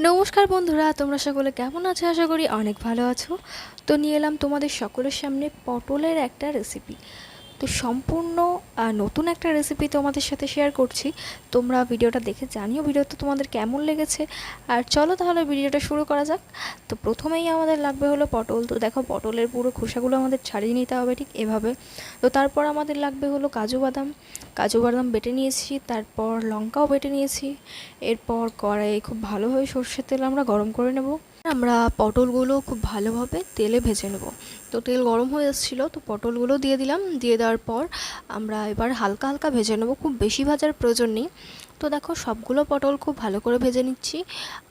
নমস্কার বন্ধুরা, তোমরা সকলে কেমন আছো? আশা করি অনেক ভালো আছো। তো নিয়ে এলাম তোমাদের সকলের সামনে পটলের একটা রেসিপি। তো সম্পূর্ণ নতুন একটা রেসিপি তোমাদের সাথে শেয়ার করছি। তোমরা ভিডিওটা দেখে জানিও ভিডিওটা তোমাদের কেমন লেগেছে। আর চলো তাহলে ভিডিওটা শুরু করা যাক। তো প্রথমেই আমাদের লাগবে হলো পটল। তো দেখো, পটলের পুরো খোসাগুলো আমাদের ছাড়িয়ে নিতে হবে ঠিক এভাবে। তো তারপর আমাদের লাগবে হলো কাজু বাদাম। কাজু বাদাম বেটে নিয়েছি, তারপর লঙ্কাও বেটে নিয়েছি। এরপর কড়াইয়ে খুব ভালোভাবে সর্ষের তেল আমরা গরম করে নেব। আমরা পটলগুলো খুব ভালোভাবে তেলে ভেজে নেব। তো তেল গরম হয়ে এসেছিলো, তো পটলগুলো দিয়ে দিলাম। দিয়ে দেওয়ার পর আমরা এবার হালকা হালকা ভেজে নেব, খুব বেশি ভাজার প্রয়োজন নেই। তো দেখো, সবগুলো পটল খুব ভালো করে ভেজে নিচ্ছি।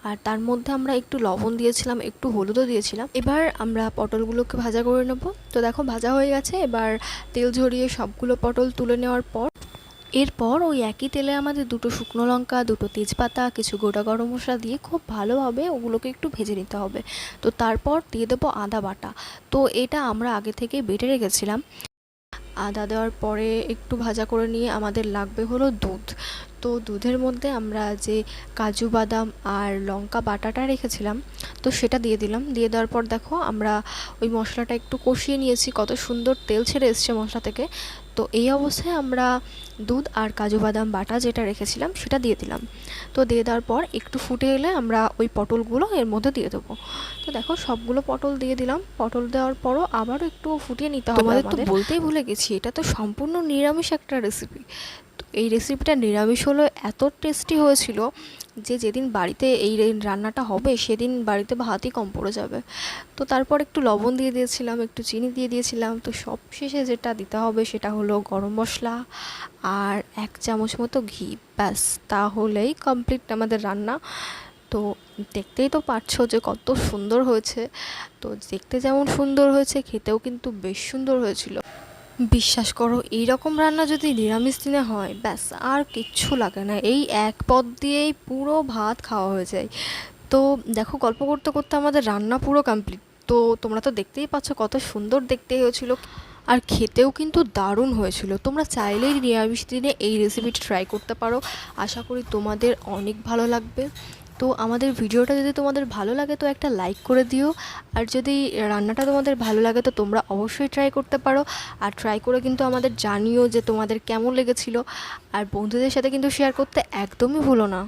আর তার মধ্যে আমরা একটু লবণ দিয়েছিলাম, একটু হলুদও দিয়েছিলাম। এবার আমরা পটলগুলোকে ভাজা করে নেব। তো দেখো, ভাজা হয়ে গেছে। এবার তেল ঝরিয়ে সবগুলো পটল তুলে নেওয়ার পর এরপর ওই একই তেলে আমাদের দুটো শুকনো লঙ্কা, দুটো তেজপাতা, কিছু গোটা গরম মশলা দিয়ে খুব ভালোভাবে ওগুলোকে একটু ভেজে নিতে হবে। তো তারপর দিয়ে দেবো আদা বাটা। তো এটা আমরা আগে থেকে বেটে রেখেছিলাম। আদা দেওয়ার পরে একটু ভাজা করে নিয়ে আমাদের লাগবে হলো দুধ। তো দুধের মধ্যে আমরা যে কাজু বাদাম আর লঙ্কা বাটাটা রেখেছিলাম, তো সেটা দিয়ে দিলাম। দিয়ে দেওয়ার পর দেখো, আমরা ওই মশলাটা একটু কষিয়ে নিয়েছি, কত সুন্দর তেল ছেড়ে এসছে মশলা থেকে। তো এই অবস্থায় আমরা দুধ আর কাজু বাদাম বাটা যেটা রেখেছিলাম সেটা দিয়ে দিলাম। তো দিয়ে দেওয়ার পর একটু ফুটে এলে আমরা ওই পটলগুলো এর মধ্যে দিয়ে দেবো। তো দেখো, সবগুলো পটল দিয়ে দিলাম। পটল দেওয়ার পরও আবারও একটু ফুটিয়ে নিতে হবে আমাদের। তো বলতেই ভুলে গেছি, এটা তো সম্পূর্ণ নিরামিষ একটা রেসিপি। তো এই রেসিপিটা নিরামিষ হলো এত টেস্টি হয়েছিল যে যেদিন বাড়িতে এই রান্নাটা হবে সেদিন বাড়িতে ভাতই কম পড়ে যাবে। তো তারপর একটু লবণ দিয়ে দিয়েছিলাম, একটু চিনি দিয়ে দিয়েছিলাম। তো সব শেষে যেটা দিতে হবে সেটা হলো গরম মশলা আর 1 চামচ মতো ঘি। ব্যাস, তাহলেই কমপ্লিট আমাদের রান্না। তো দেখতেই তো পারছো যে কত সুন্দর হয়েছে। তো দেখতে যেমন সুন্দর হয়েছে, খেতেও কিন্তু বেশ সুন্দর হয়েছিল। বিশ্বাস করো, এই রকম রান্না যদি নিরামিষ দিনে হয়, ব্যাস আর কিচ্ছু লাগে না। এই এক পদ দিয়েই পুরো ভাত খাওয়া হয়ে যায়। তো দেখো, গল্প করতে করতে আমাদের রান্না পুরো কমপ্লিট। তো তোমরা তো দেখতেই পাচ্ছ কত সুন্দর দেখতে হয়েছিল, আর খেতেও কিন্তু দারুণ হয়েছিল। তোমরা চাইলেই নিরামিষ দিনে এই রেসিপিটি ট্রাই করতে পারো। আশা করি তোমাদের অনেক ভালো লাগবে। তো আমাদের ভিডিওটা যদি তোমাদের ভালো লাগে তো একটা লাইক করে দিও। আর যদি রান্নাটা তোমাদের ভালো লাগে তো তোমরা অবশ্যই ট্রাই করতে পারো। আর ট্রাই করে কিন্তু আমাদের জানিও যে তোমাদের কেমন লেগেছিল। আর বন্ধুদের সাথে কিন্তু শেয়ার করতে একদমই ভুলো না।